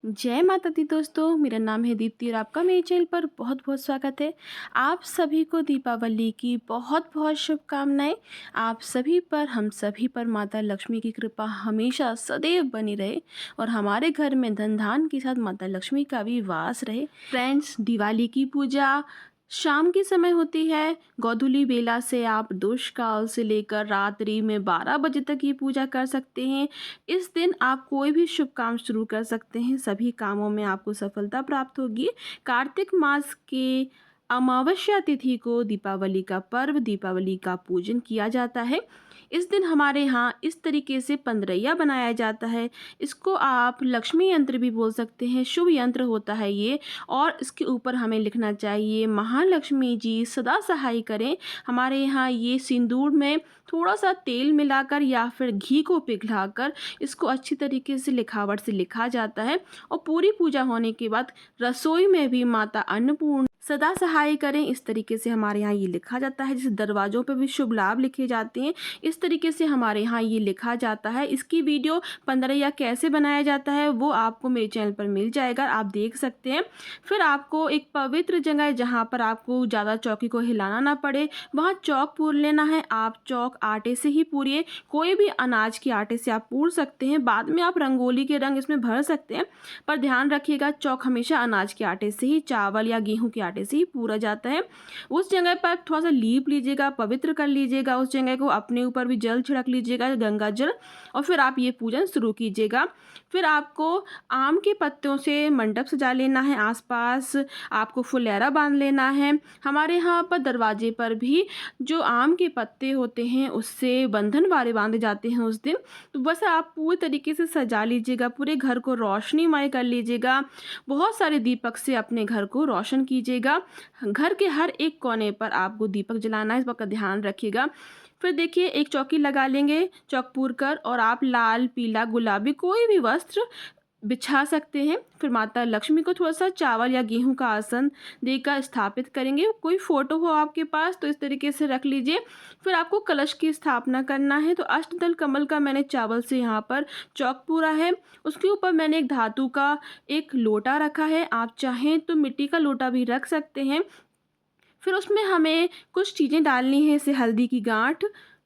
जय माता दी दोस्तों, मेरा नाम है दीप्ति और आपका मेरे चैनल पर बहुत बहुत स्वागत है। आप सभी को दीपावली की बहुत बहुत शुभकामनाएं। आप सभी पर, हम सभी पर माता लक्ष्मी की कृपा हमेशा सदैव बनी रहे और हमारे घर में धन धान के साथ माता लक्ष्मी का भी वास रहे। फ्रेंड्स, दिवाली की पूजा शाम के समय होती है। गोधूली बेला से आप दुष्काल से लेकर रात्रि में 12 बजे तक ये पूजा कर सकते हैं। इस दिन आप कोई भी शुभ काम शुरू कर सकते हैं, सभी कामों में आपको सफलता प्राप्त होगी। कार्तिक मास के अमावस्या तिथि को दीपावली का पर्व, दीपावली का पूजन किया जाता है। इस दिन हमारे यहाँ इस तरीके से पंद्रैया बनाया जाता है। इसको आप लक्ष्मी यंत्र भी बोल सकते हैं, शुभ यंत्र होता है ये। और इसके ऊपर हमें लिखना चाहिए, महालक्ष्मी जी सदा सहाय करें। हमारे यहाँ ये सिंदूर में थोड़ा सा तेल मिलाकर या फिर घी को पिघलाकर इसको अच्छी तरीके से लिखावट से लिखा जाता है। और पूरी पूजा होने के बाद रसोई में भी माता अन्नपूर्ण सदा सहाय करें, इस तरीके से हमारे यहाँ ये लिखा जाता है। जैसे दरवाज़ों पे भी शुभ लाभ लिखे जाते हैं, इस तरीके से हमारे यहाँ ये लिखा जाता है। इसकी वीडियो पंद्रैया कैसे बनाया जाता है वो आपको मेरे चैनल पर मिल जाएगा, आप देख सकते हैं। फिर आपको एक पवित्र जगह जहाँ पर आपको ज़्यादा चौकी को हिलाना ना पड़े, वहाँ चौक पूर लेना है। आप चौक आटे से ही पूरिए, कोई भी अनाज के आटे से आप पूर सकते हैं। बाद में आप रंगोली के रंग इसमें भर सकते हैं, पर ध्यान रखिएगा चौक हमेशा अनाज के आटे से ही, चावल या गेहूं के आटे से ही पूरा जाता है। उस जगह पर आप थोड़ा सा लीप लीजिएगा, पवित्र कर लीजिएगा उस जगह को, अपने ऊपर भी जल छिड़क लीजिएगा, गंगा जल, और फिर आप ये पूजन शुरू कीजिएगा। फिर आपको आम के पत्तों से मंडप सजा लेना है, आसपास आपको फुलेरा बांध लेना है। हमारे यहाँ पर दरवाजे पर भी जो आम के पत्ते होते हैं उससे बंधन वारे बांधे जाते हैं उस दिन। तो बस आप पूरी तरीके से सजा लीजिएगा, पूरे घर को रोशनीमय कर लीजिएगा। बहुत सारे दीपक से अपने घर को रोशन कीजिएगा। घर के हर एक कोने पर आपको दीपक जलाना है, इस बात का ध्यान रखिएगा। फिर देखिए, एक चौकी लगा लेंगे चौक पूर कर, और आप लाल, पीला, गुलाबी कोई भी वस्त्र बिछा सकते हैं। फिर माता लक्ष्मी को थोड़ा सा चावल या गेहूं का आसन देकर स्थापित करेंगे। कोई फोटो हो आपके पास तो इस तरीके से रख लीजिए। फिर आपको कलश की स्थापना करना है, तो अष्टदल कमल का मैंने चावल से यहाँ पर चौक पूरा है। उसके ऊपर मैंने एक धातु का एक लोटा रखा है, आप चाहें तो मिट्टी का लोटा भी रख सकते हैं। फिर उसमें हमें कुछ चीज़ें डालनी है, जैसे हल्दी की गांठ,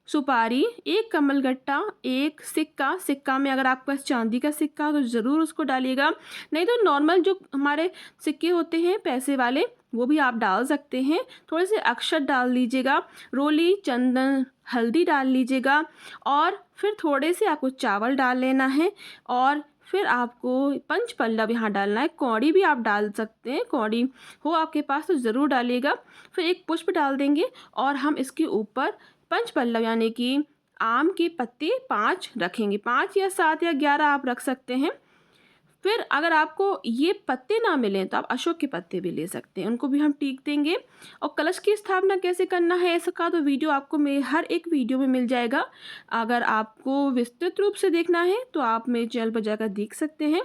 सुपारी, एक कमलगट्टा, एक सिक्का। सिक्का में अगर आपके पास चांदी का सिक्का हो तो ज़रूर उसको डालिएगा, नहीं तो नॉर्मल जो हमारे सिक्के होते हैं पैसे वाले वो भी आप डाल सकते हैं। थोड़े से अक्षत डाल लीजिएगा, रोली, चंदन, हल्दी डाल लीजिएगा, और फिर थोड़े से आपको चावल डाल लेना है। और फिर आपको पंच पल्लव यहाँ डालना है, कौड़ी भी आप डाल सकते हैं, कौड़ी हो आपके पास तो ज़रूर डालिएगा। फिर एक पुष्प डाल देंगे और हम इसके ऊपर पंच पल्लव यानी कि आम के पत्ते 5 रखेंगे, 5 या 7 या 11 आप रख सकते हैं। फिर अगर आपको ये पत्ते ना मिलें तो आप अशोक के पत्ते भी ले सकते हैं, उनको भी हम टीक देंगे। और कलश की स्थापना कैसे करना है इसका तो वीडियो आपको मेरे हर एक वीडियो में मिल जाएगा। अगर आपको विस्तृत रूप से देखना है तो आप मेरे चैनल पर जाकर देख सकते हैं।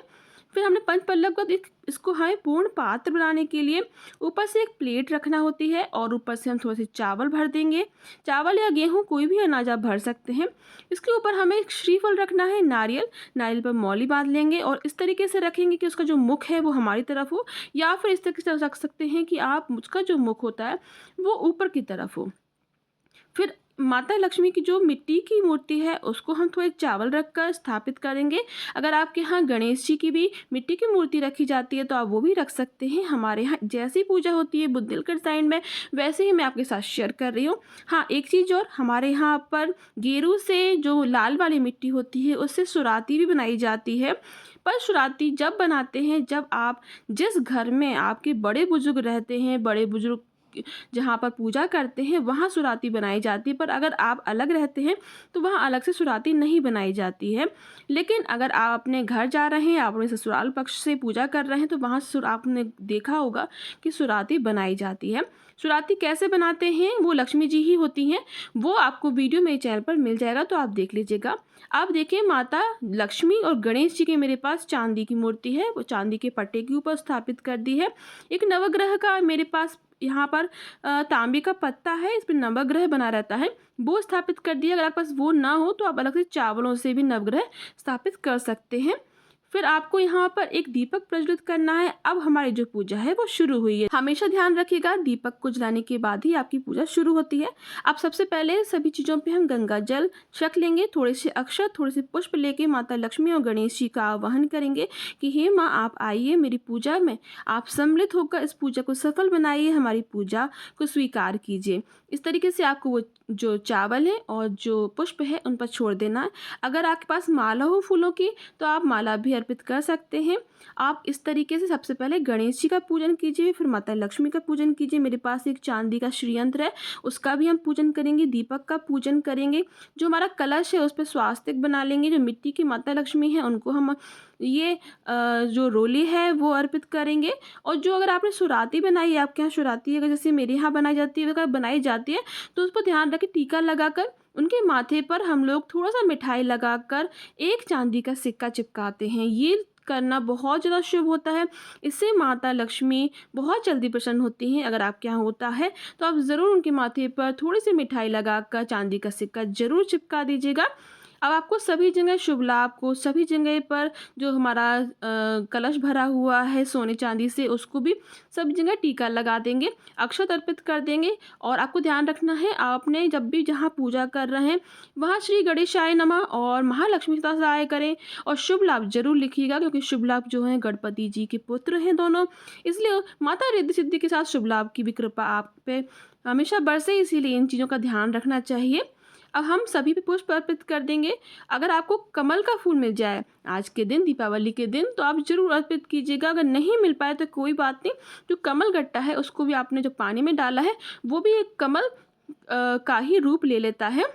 फिर हमने पंच पल्लव का इसको हमें पूर्ण पात्र बनाने के लिए ऊपर से एक प्लेट रखना होती है, और ऊपर से हम थोड़े से चावल भर देंगे। चावल या गेहूं कोई भी अनाज आप भर सकते हैं। इसके ऊपर हमें एक श्रीफल रखना है, नारियल, नारियल पर मौली बांध लेंगे और इस तरीके से रखेंगे कि उसका जो मुख है वो हमारी तरफ हो, या फिर इस तरीके से रख सकते हैं कि आप उसका जो मुख होता है वो ऊपर की तरफ हो। फिर माता लक्ष्मी की जो मिट्टी की मूर्ति है उसको हम थोड़े चावल रखकर स्थापित करेंगे। अगर आपके यहाँ गणेश जी की भी मिट्टी की मूर्ति रखी जाती है तो आप वो भी रख सकते हैं। हमारे यहाँ जैसी पूजा होती है बुंदेलखंड साइड में वैसे ही मैं आपके साथ शेयर कर रही हूँ। हाँ, एक चीज़ और, हमारे यहाँ पर गेरू से जो लाल वाली मिट्टी होती है उससे सुराती भी बनाई जाती है। पर सुराती जब बनाते हैं जब आप जिस घर में आपके बड़े बुजुर्ग रहते हैं, बड़े बुजुर्ग जहाँ पर पूजा करते हैं वहाँ सुराती बनाई जाती है। पर अगर आप अलग रहते हैं तो वहाँ अलग से सुराती नहीं बनाई जाती है। लेकिन अगर आप अपने घर जा रहे हैं, आप अपने ससुराल पक्ष से पूजा कर रहे हैं तो वहाँ आपने देखा होगा कि सुराती बनाई जाती है। सुराती कैसे बनाते हैं वो लक्ष्मी जी ही होती हैं, वो आपको वीडियो मेरे चैनल पर मिल जाएगा तो आप देख लीजिएगा। आप देखिए, माता लक्ष्मी और गणेश जी के मेरे पास चांदी की मूर्ति है, वो चांदी के पट्टे के ऊपर स्थापित कर दी है। एक नवग्रह का मेरे पास यहाँ पर तांबे का पत्ता है, इस पर नवग्रह बना रहता है, वो स्थापित कर दिया। अगर आपके पास वो ना हो तो आप अलग से चावलों से भी नवग्रह स्थापित कर सकते हैं। फिर आपको यहाँ पर एक दीपक प्रज्वलित करना है। अब हमारी जो पूजा है वो शुरू हुई है। हमेशा ध्यान रखिएगा, दीपक को जलाने के बाद ही आपकी पूजा शुरू होती है। अब सबसे पहले सभी चीज़ों पे हम गंगा जल छक लेंगे, थोड़े से अक्षत, थोड़े से पुष्प लेके माता लक्ष्मी और गणेश जी का आवाहन करेंगे कि हे माँ, आप आइए मेरी पूजा में, आप सम्मिलित होकर इस पूजा को सफल बनाइए, हमारी पूजा को स्वीकार कीजिए। इस तरीके से आपको वो जो चावल है और जो पुष्प है उन पर छोड़ देना है। अगर आपके पास माला हो फूलों की तो आप माला भी अर्पित कर सकते हैं। आप इस तरीके से सबसे पहले गणेश जी का पूजन कीजिए, फिर माता लक्ष्मी का पूजन कीजिए। मेरे पास एक चांदी का श्रीयंत्र है, उसका भी हम पूजन करेंगे। दीपक का पूजन करेंगे। जो हमारा कलश है उस पर स्वास्तिक बना लेंगे। जो मिट्टी की माता लक्ष्मी है उनको हम ये जो रोली है वो अर्पित करेंगे। और जो अगर आपने सुराती बनाई है, आपके यहाँ सुराती अगर जैसे मेरे यहाँ बनाई जाती है, अगर बनाई जाती है तो उस पर ध्यान रखें, टीका लगाकर उनके माथे पर हम लोग थोड़ा सा मिठाई लगाकर एक चांदी का सिक्का चिपकाते हैं। ये करना बहुत ज़्यादा शुभ होता है। इससे माता लक्ष्मी बहुत जल्दी प्रसन्न होती हैं। अगर आपके यहाँ होता है तो आप ज़रूर उनके माथे पर थोड़ी सी मिठाई लगाकर चांदी का सिक्का ज़रूर चिपका दीजिएगा। अब आपको सभी जगह शुभ लाभ को, सभी जगह पर जो हमारा कलश भरा हुआ है सोने चांदी से, उसको भी सभी जगह टीका लगा देंगे, अक्षत अर्पित कर देंगे। और आपको ध्यान रखना है, आपने जब भी जहाँ पूजा कर रहे हैं वहाँ श्री गणेशाय नमः और महालक्ष्मी सहाय करें और शुभ लाभ जरूर लिखिएगा, क्योंकि शुभ लाभ जो हैं गणपति जी के पुत्र हैं दोनों, इसलिए माता रिद्धि सिद्धि के साथ शुभ लाभ की भी कृपा आप पे हमेशा बरसे, इसीलिए इन चीज़ों का ध्यान रखना चाहिए। अब हम सभी पे पुष्प अर्पित कर देंगे। अगर आपको कमल का फूल मिल जाए आज के दिन, दीपावली के दिन, तो आप जरूर अर्पित कीजिएगा। अगर नहीं मिल पाए तो कोई बात नहीं, जो कमल गट्टा है उसको भी आपने जो पानी में डाला है वो भी एक कमल का ही रूप ले लेता है,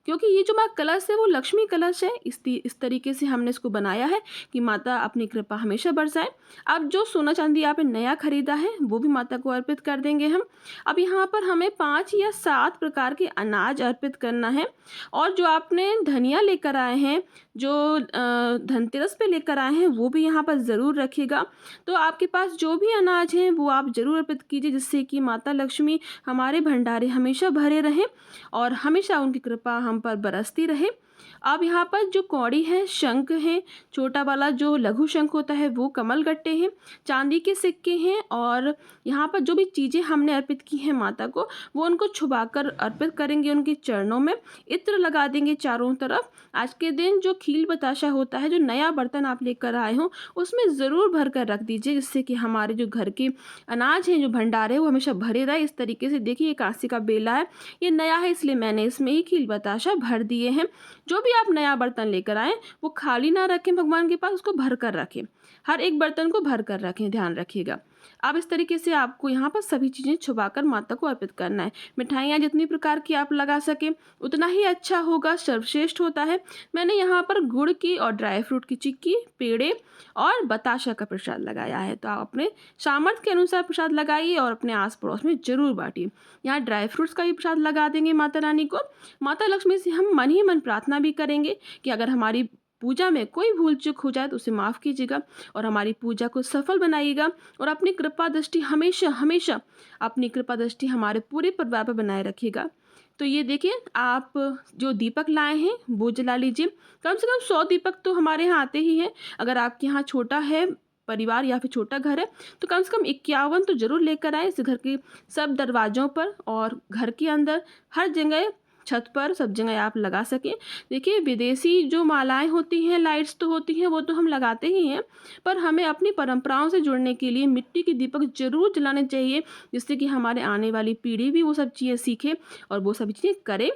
क्योंकि ये जो माँ कलश है वो लक्ष्मी कलश है। इस तरीके से हमने इसको बनाया है कि माता अपनी कृपा हमेशा बरसाए। अब जो सोना चांदी आपने नया खरीदा है वो भी माता को अर्पित कर देंगे हम। अब यहाँ पर हमें 5 या 7 प्रकार के अनाज अर्पित करना है। और जो आपने धनिया लेकर आए हैं, जो धनतेरस पे लेकर आए हैं, वो भी यहाँ पर ज़रूर रखिएगा। तो आपके पास जो भी अनाज हैं वो आप ज़रूर अर्पित कीजिए, जिससे कि माता लक्ष्मी हमारे भंडारे हमेशा भरे रहें और हमेशा उनकी कृपा हम पर बरसती रहे। अब यहाँ पर जो कौड़ी है, शंख है, छोटा वाला जो लघु शंख होता है वो कमल गट्टे हैं, चांदी के सिक्के हैं। और यहाँ पर जो भी चीज़ें हमने अर्पित की हैं माता को, वो उनको छुपाकर अर्पित करेंगे उनके चरणों में। इत्र लगा देंगे चारों तरफ। आज के दिन जो खील बताशा होता है, जो नया बर्तन आप लेकर आए हों, उसमें ज़रूर भर कर रख दीजिए, जिससे कि हमारे जो घर के अनाज हैं, जो भंडार है, वो हमेशा भरे रहे। इस तरीके से देखिए, ये कांसे का बेला है, ये नया है इसलिए मैंने इसमें ही खील बताशा भर दिए हैं। जो भी आप नया बर्तन लेकर आएँ वो खाली ना रखें भगवान के पास, उसको भर कर रखें। हर एक बर्तन को भर कर रखें, ध्यान रखिएगा। अब इस तरीके से आपको यहाँ पर सभी चीज़ें छुपाकर माता को अर्पित करना है। मिठाइयाँ जितनी प्रकार की आप लगा सकें उतना ही अच्छा होगा, सर्वश्रेष्ठ होता है। मैंने यहाँ पर गुड़ की और ड्राई फ्रूट की चिक्की, पेड़े और बताशा का प्रसाद लगाया है। तो आप अपने सामर्थ्य के अनुसार प्रसाद लगाइए और अपने आस पड़ोस में जरूर बांटिए। यहाँ ड्राई फ्रूट्स का भी प्रसाद लगा देंगे माता रानी को। माता लक्ष्मी से हम मन ही मन प्रार्थना भी करेंगे कि अगर हमारी पूजा में कोई भूल चूक हो जाए तो उसे माफ़ कीजिएगा और हमारी पूजा को सफल बनाइएगा। और अपनी कृपा दृष्टि हमेशा हमेशा अपनी कृपा दृष्टि हमारे पूरे परिवार पर बनाए रखिएगा। तो ये देखिए, आप जो दीपक लाए हैं वो जला लीजिए। कम से कम 100 दीपक तो हमारे यहाँ आते ही हैं। अगर आपके यहाँ छोटा है परिवार या फिर छोटा घर है तो कम से कम 51 तो जरूर लेकर आए। इस घर के सब दरवाज़ों पर और घर के अंदर हर जगह, छत पर, सब जगह आप लगा सकें। देखिए, विदेशी जो मालाएं होती हैं, लाइट्स तो होती हैं, वो तो हम लगाते ही हैं, पर हमें अपनी परंपराओं से जुड़ने के लिए मिट्टी के दीपक जरूर जलाने चाहिए, जिससे कि हमारे आने वाली पीढ़ी भी वो सब चीज़ें सीखे और वो सब चीज़ें करे।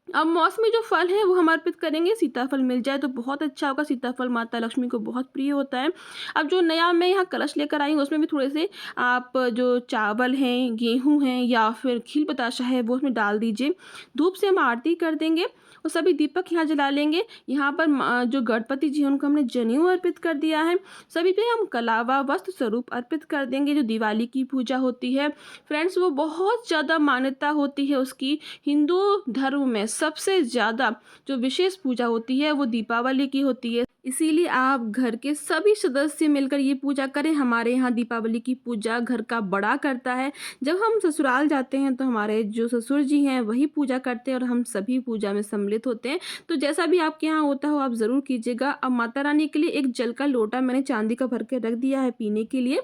अब मौसमी जो फल है वो हम अर्पित करेंगे। सीताफल मिल जाए तो बहुत अच्छा होगा। सीताफल माता लक्ष्मी को बहुत प्रिय होता है। अब जो नया मैं यहाँ कलश लेकर आई हूँ उसमें भी थोड़े से आप जो चावल हैं, गेहूँ हैं या फिर खील बताशा है वो उसमें डाल दीजिए। धूप से हम आरती कर देंगे और सभी दीपक यहाँ जला लेंगे। यहाँ पर जो गणपति जी हैं उनको हमने जनेऊ अर्पित कर दिया है। सभी पे हम कलावा वस्त्र स्वरूप अर्पित कर देंगे। जो दिवाली की पूजा होती है फ्रेंड्स, वो बहुत ज़्यादा मान्यता होती है उसकी। हिंदू धर्म में सबसे ज़्यादा जो विशेष पूजा होती है वो दीपावली की होती है। इसीलिए आप घर के सभी सदस्य मिलकर ये पूजा करें। हमारे यहाँ दीपावली की पूजा घर का बड़ा करता है। जब हम ससुराल जाते हैं तो हमारे जो ससुर जी हैं वही पूजा करते हैं और हम सभी पूजा में सम्मिलित होते हैं। तो जैसा भी आपके यहाँ होता हो आप ज़रूर कीजिएगा। अब माता रानी के लिए एक जल का लोटा मैंने चांदी का भर के रख दिया है पीने के लिए,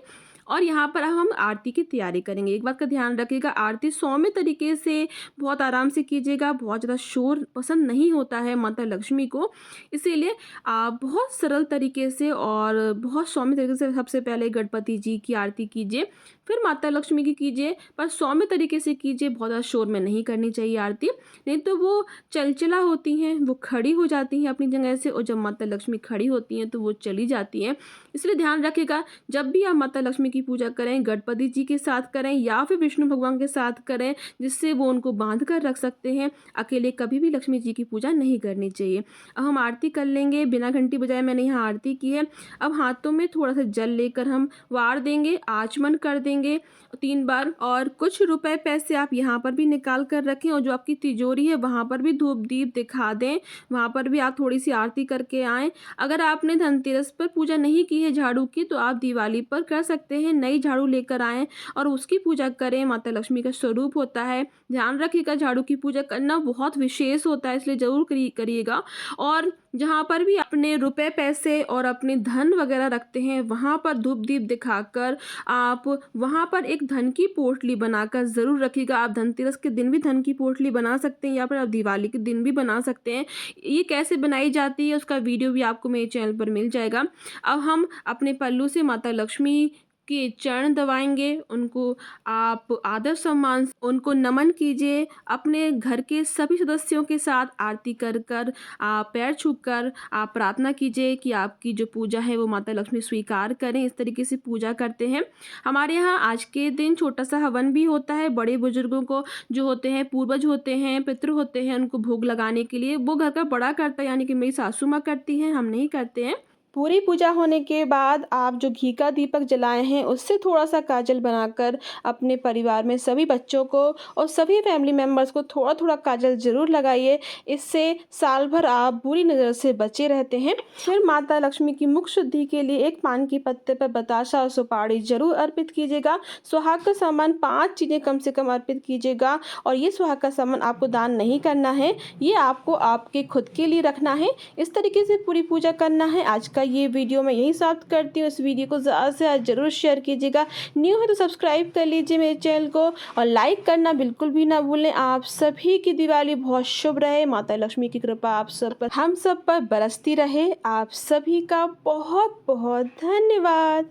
और यहाँ पर अब हम आरती की तैयारी करेंगे। एक बात का ध्यान रखिएगा, आरती सौम्य तरीके से बहुत आराम से कीजिएगा। बहुत ज़्यादा शोर पसंद नहीं होता है माता लक्ष्मी को, इसीलिए आप बहुत सरल तरीके से और बहुत सौम्य तरीके से सबसे पहले गणपति जी की आरती कीजिए, फिर माता लक्ष्मी की कीजिए, पर सौम्य तरीके से कीजिए। बहुत ज़्यादा शोर में नहीं करनी चाहिए आरती, नहीं तो वो चलचला होती हैं, वो खड़ी हो जाती हैं अपनी जगह से, और जब माता लक्ष्मी खड़ी होती हैं तो वो चली जाती हैं। इसलिए ध्यान रखिएगा, जब भी आप माता लक्ष्मी की पूजा करें गणपति जी के साथ करें या फिर विष्णु भगवान के साथ करें, जिससे वो उनको बांध कर रख सकते हैं। अकेले कभी भी लक्ष्मी जी की पूजा नहीं करनी चाहिए। अब हम आरती कर लेंगे, बिना घंटी बजाए मैंने यहाँ आरती की है। अब हाथों में थोड़ा सा जल लेकर हम वार देंगे, आचमन कर देंगे 3 बार, और कुछ रुपए पैसे आप यहाँ पर भी निकाल कर रखें, और जो आपकी तिजोरी है वहाँ पर भी धूप दीप दिखा दें, वहाँ पर भी आप थोड़ी सी आरती करके आएँ। अगर आपने धनतेरस पर पूजा नहीं की है झाड़ू की, तो आप दिवाली पर कर सकते हैं। नई झाड़ू लेकर आएँ और उसकी पूजा करें। माता लक्ष्मी का स्वरूप होता है। ध्यान रखिएगा, झाड़ू की पूजा करना बहुत विशेष होता है, इसलिए ज़रूर करिएगा। और जहाँ पर भी अपने रुपए पैसे और अपने धन वगैरह रखते हैं वहाँ पर धूप दीप दिखाकर आप वहाँ पर एक धन की पोटली बनाकर ज़रूर रखिएगा। आप धनतेरस के दिन भी धन की पोटली बना सकते हैं या फिर आप दिवाली के दिन भी बना सकते हैं। ये कैसे बनाई जाती है उसका वीडियो भी आपको मेरे चैनल पर मिल जाएगा। अब हम अपने पल्लू से माता लक्ष्मी के चरण दबाएंगे, उनको आप आदर सम्मान उनको नमन कीजिए। अपने घर के सभी सदस्यों के साथ आरती कर कर आप पैर छूकर आप प्रार्थना कीजिए कि आपकी जो पूजा है वो माता लक्ष्मी स्वीकार करें। इस तरीके से पूजा करते हैं। हमारे यहाँ आज के दिन छोटा सा हवन भी होता है। बड़े बुजुर्गों को जो होते हैं, पूर्वज होते हैं, पितृ होते हैं, उनको भोग लगाने के लिए वो घर का बड़ा करता है, यानी कि मेरी सासू माँ करती हैं, हम नहीं करते हैं। पूरी पूजा होने के बाद आप जो घी का दीपक जलाए हैं उससे थोड़ा सा काजल बनाकर अपने परिवार में सभी बच्चों को और सभी फैमिली मेम्बर्स को थोड़ा थोड़ा काजल ज़रूर लगाइए। इससे साल भर आप बुरी नज़र से बचे रहते हैं। फिर माता लक्ष्मी की मुख शुद्धि के लिए एक पान के पत्ते पर बताशा और सुपारी जरूर अर्पित कीजिएगा। सुहाग का सामान 5 चीज़ें कम से कम अर्पित कीजिएगा, और ये सुहाग का सामान आपको दान नहीं करना है, ये आपको आपके खुद के लिए रखना है। इस तरीके से पूरी पूजा करना है। आज का ये वीडियो मैं यही समाप्त करती हूँ। इस वीडियो को ज़्यादा से ज़्यादा जरूर शेयर कीजिएगा। न्यू है तो सब्सक्राइब कर लीजिए मेरे चैनल को, और लाइक करना बिल्कुल भी ना भूलें। आप सभी की दिवाली बहुत शुभ रहे। माता लक्ष्मी की कृपा आप सब पर, हम सब पर बरसती रहे। आप सभी का बहुत बहुत धन्यवाद।